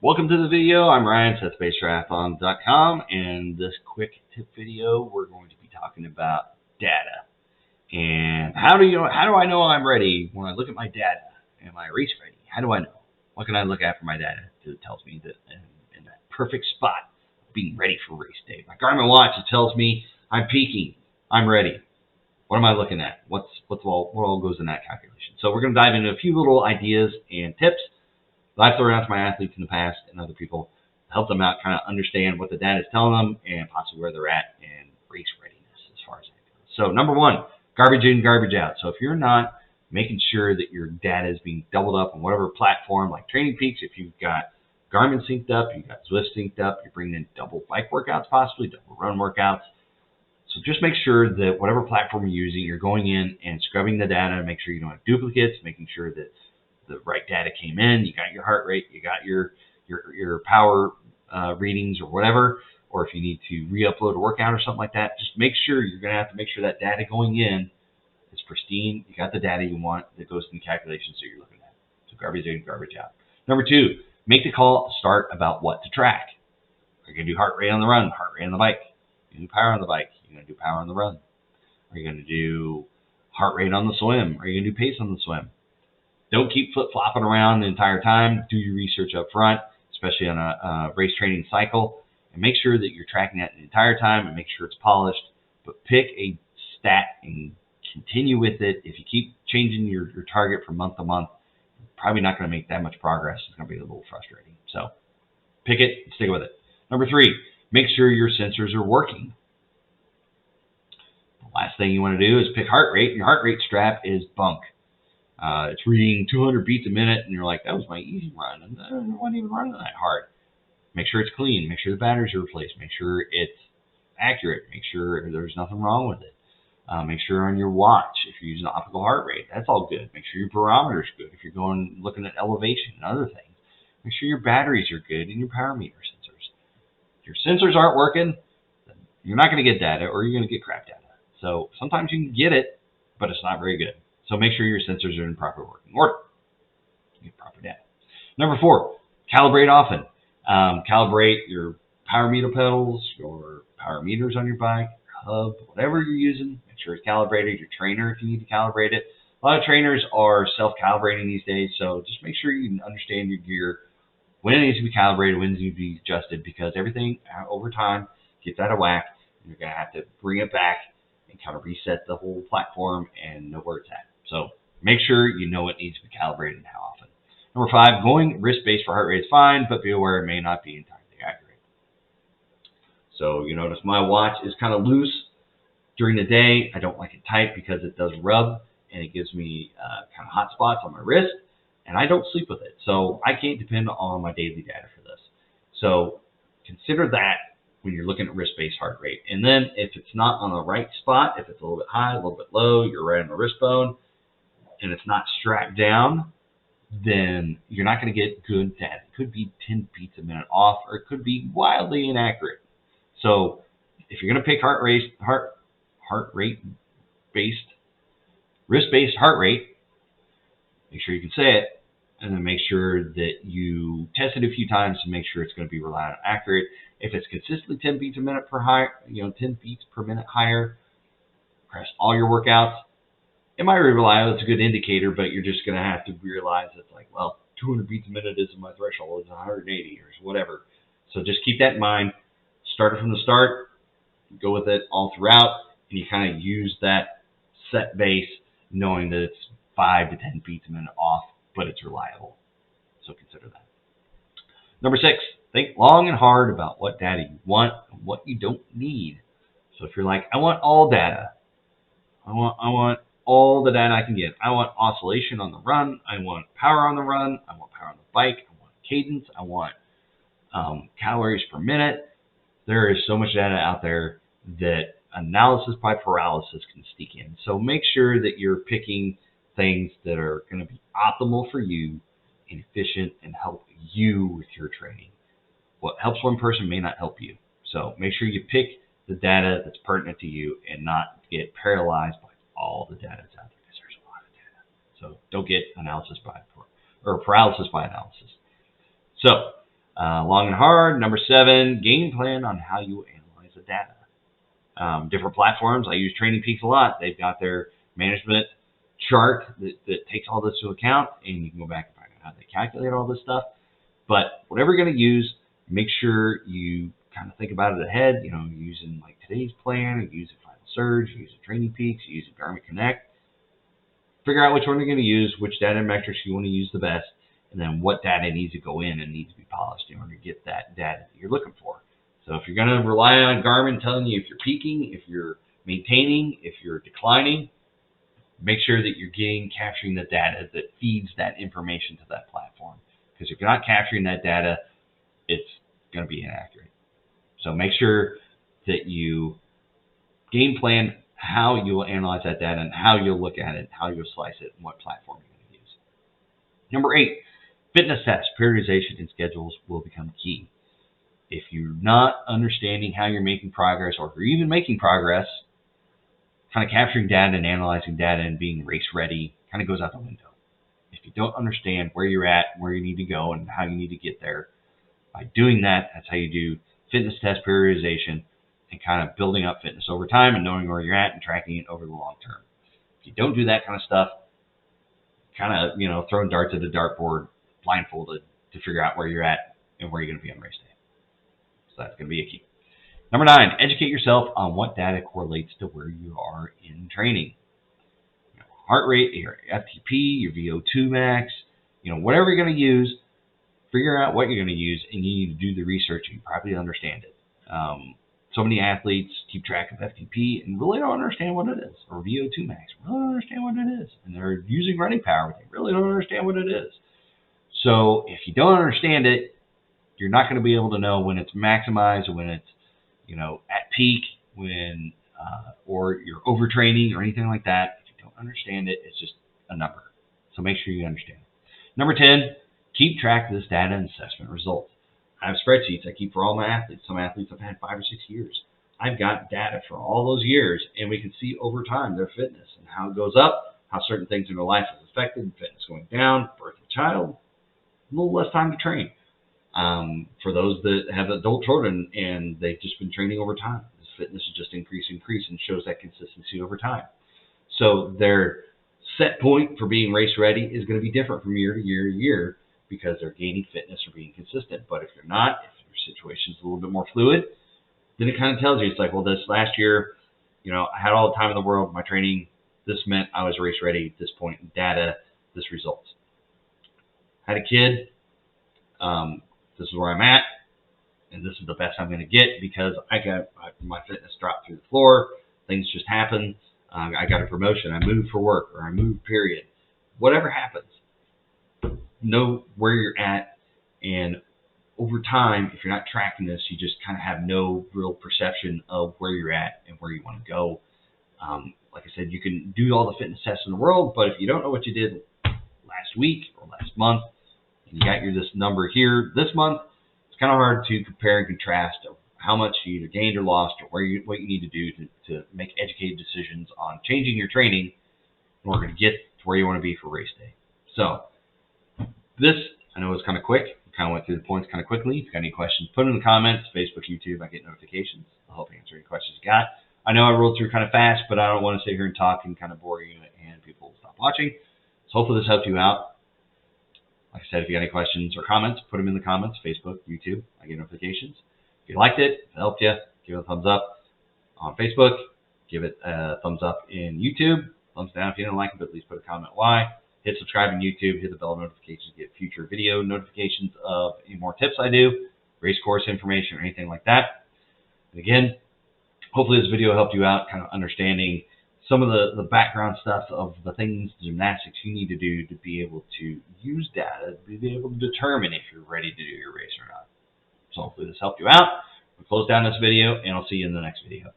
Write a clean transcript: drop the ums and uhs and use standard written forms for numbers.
Welcome to the video. I'm Ryan, triathlon.com, and this quick tip video, we're going to be talking about data. And how do I know I'm ready when I look at my data? Am I race ready? How do I know? What can I look at for my data? Because it tells me that I'm in that perfect spot, being ready for race day. My Garmin watch, it tells me I'm peaking. I'm ready. What am I looking at? What all goes in that calculation? So we're going to dive into a few little ideas and tips that I've thrown out to my athletes in the past and other people to help them out, kind of understand what the data is telling them and possibly where they're at in race readiness as far as that goes. So number one, garbage in, garbage out. So if you're not making sure that your data is being doubled up on whatever platform, like Training Peaks, if you've got Garmin synced up, you've got Zwift synced up, you're bringing in double bike workouts, possibly double run workouts. So just make sure that whatever platform you're using, you're going in and scrubbing the data, make sure you don't have duplicates, making sure that the right data came in, you got your heart rate, you got your power readings or whatever, or if you need to re-upload a workout or something like that, just make sure you're going to have to make sure that data going in is pristine. You got the data you want that goes in the calculations that you're looking at. So garbage in, garbage out. Number two, make the call at the start about what to track. Are you going to do heart rate on the run, heart rate on the bike? You're going to do power on the bike. You're going to do power on the run. Are you going to do heart rate on the swim? Are you going to do pace on the swim? Don't keep flip-flopping around the entire time. Do your research up front, especially on a race training cycle, and make sure that you're tracking that the entire time and make sure it's polished. But pick a stat and continue with it. If you keep changing your target from month to month, you're probably not going to make that much progress. It's going to be a little frustrating. So pick it and stick with it. Number three, make sure your sensors are working. The last thing you want to do is pick heart rate. Your heart rate strap is bunk. It's reading 200 beats a minute, and you're like, that was my easy run, and I wasn't even running that hard. Make sure it's clean. Make sure the batteries are replaced. Make sure it's accurate. Make sure there's nothing wrong with it. Make sure on your watch, if you're using optical heart rate, that's all good. Make sure your barometer's good. If you're looking at elevation and other things, make sure your batteries are good and your power meter sensors. If your sensors aren't working, then you're not going to get data, or you're going to get crap data. So sometimes you can get it, but it's not very good. So make sure your sensors are in proper working order. You get proper data. Number four, calibrate often. Calibrate your power meter pedals, your power meters on your bike, your hub, whatever you're using. Make sure it's calibrated. Your trainer, if you need to calibrate it. A lot of trainers are self-calibrating these days, so just make sure you understand your gear, when it needs to be calibrated, when it needs to be adjusted, because everything over time gets out of whack. You're going to have to bring it back and kind of reset the whole platform and know where it's at. So make sure you know it needs to be calibrated and how often. Number five, going wrist-based for heart rate is fine, but be aware it may not be entirely accurate. So you notice my watch is kind of loose during the day. I don't like it tight because it does rub and it gives me kind of hot spots on my wrist, and I don't sleep with it. So I can't depend on my daily data for this. So consider that when you're looking at wrist-based heart rate. And then if it's not on the right spot, if it's a little bit high, a little bit low, you're right on the wrist bone, and it's not strapped down, then you're not going to get good data. It could be 10 beats a minute off, or it could be wildly inaccurate. So if you're going to pick wrist-based heart rate, make sure you can say it, and then make sure that you test it a few times to make sure it's going to be reliable and accurate. If it's consistently 10 beats a minute 10 beats per minute higher across all your workouts, it might be reliable. It's a good indicator, but you're just going to have to realize it's like, well, 200 beats a minute isn't my threshold. It's 180 or whatever. So just keep that in mind. Start it from the start. Go with it all throughout, and you kind of use that set base, knowing that it's 5 to 10 beats a minute off, but it's reliable. So consider that. Number six, think long and hard about what data you want and what you don't need. So if you're like, I want all data. I want all the data I can get. I want oscillation on the run. I want power on the run. I want power on the bike. I want cadence. I want calories per minute. There is so much data out there that analysis by paralysis can sneak in. So make sure that you're picking things that are going to be optimal for you and efficient and help you with your training. What helps one person may not help you. So make sure you pick the data that's pertinent to you and not get paralyzed by all the data that's out there, because there's a lot of data. So don't get paralysis by analysis. So Long and hard. Number 7, game plan on how you analyze the data. Different platforms. I use Training Peaks a lot. They've got their management chart that takes all this into account, and you can go back and find out how they calculate all this stuff. But whatever you're going to use, make sure you kind of think about it ahead. You know, using like today's plan, or using Final Surge, using Training Peaks, using Garmin Connect. Figure out which one you're going to use, which data metrics you want to use the best, and then what data needs to go in and needs to be polished in order to get that data that you're looking for. So if you're going to rely on Garmin telling you if you're peaking, if you're maintaining, if you're declining, make sure that you're capturing the data that feeds that information to that platform. Because if you're not capturing that data, it's going to be inaccurate. So make sure that you game plan how you will analyze that data and how you'll look at it, how you'll slice it, and what platform you're going to use. Number 8, fitness tests, periodization, and schedules will become key. If you're not understanding how you're making progress, or if you're even making progress, kind of capturing data and analyzing data and being race ready kind of goes out the window. If you don't understand where you're at, where you need to go, and how you need to get there, by doing that, that's how you do fitness test periodization and kind of building up fitness over time and knowing where you're at and tracking it over the long term. If you don't do that kind of stuff, kind of, throwing darts at a dartboard blindfolded to figure out where you're at and where you're going to be on race day. So that's going to be a key. Number 9, educate yourself on what data correlates to where you are in training. Heart rate, your FTP, your VO2 max, whatever you're going to use, figure out what you're going to use, and you need to do the research and properly understand it. So many athletes keep track of FTP and really don't understand what it is, or VO2 max, really don't understand what it is. And they're using running power, but they really don't understand what it is. So if you don't understand it, you're not going to be able to know when it's maximized or when it's, at peak, when or you're overtraining or anything like that. If you don't understand it, it's just a number. So make sure you understand it. Number 10, keep track of this data and assessment results. I have spreadsheets I keep for all my athletes. Some athletes have had 5 or 6 years. I've got data for all those years, and we can see over time their fitness and how it goes up, how certain things in their life is affected, fitness going down, birth of a child, a little less time to train. For those that have adult children and they've just been training over time, this fitness is just increase, and shows that consistency over time. So their set point for being race ready is going to be different from year to year to year because they're gaining fitness or being consistent. But if you're not, if your situation is a little bit more fluid, then it kind of tells you, it's like, well, this last year, I had all the time in the world, my training, this meant I was race ready at this point in data, this results. Had a kid, this is where I'm at, and this is the best I'm going to get because my fitness dropped through the floor. Things just happen. I got a promotion. I moved for work, or I moved, period. Whatever happens, know where you're at. And over time, if you're not tracking this, you just kind of have no real perception of where you're at and where you want to go. Like I said, you can do all the fitness tests in the world, but if you don't know what you did last week or last month, and you got this number here this month, it's kind of hard to compare and contrast of how much you either gained or lost, or what you need to do to make educated decisions on changing your training in order to get to where you want to be for race day. So this, I know, was kind of quick. We kind of went through the points kind of quickly. If you got any questions, put them in the comments. Facebook, YouTube, I get notifications. I'll help answer any questions you got. I know I rolled through kind of fast, but I don't want to sit here and talk and kind of bore you and people will stop watching. So hopefully this helped you out. Like I said, if you got any questions or comments, put them in the comments. Facebook, YouTube, I get notifications. If you liked it, if it helped you, give it a thumbs up on Facebook. Give it a thumbs up in YouTube. Thumbs down if you didn't like it, but at least put a comment why. Hit subscribe on YouTube. Hit the bell notifications to get future video notifications of any more tips I do, race course information, or anything like that. And again, hopefully this video helped you out kind of understanding some of the background stuff of the things, the gymnastics you need to do to be able to use data, to be able to determine if you're ready to do your race or not. So hopefully this helped you out. We'll close down this video, and I'll see you in the next video.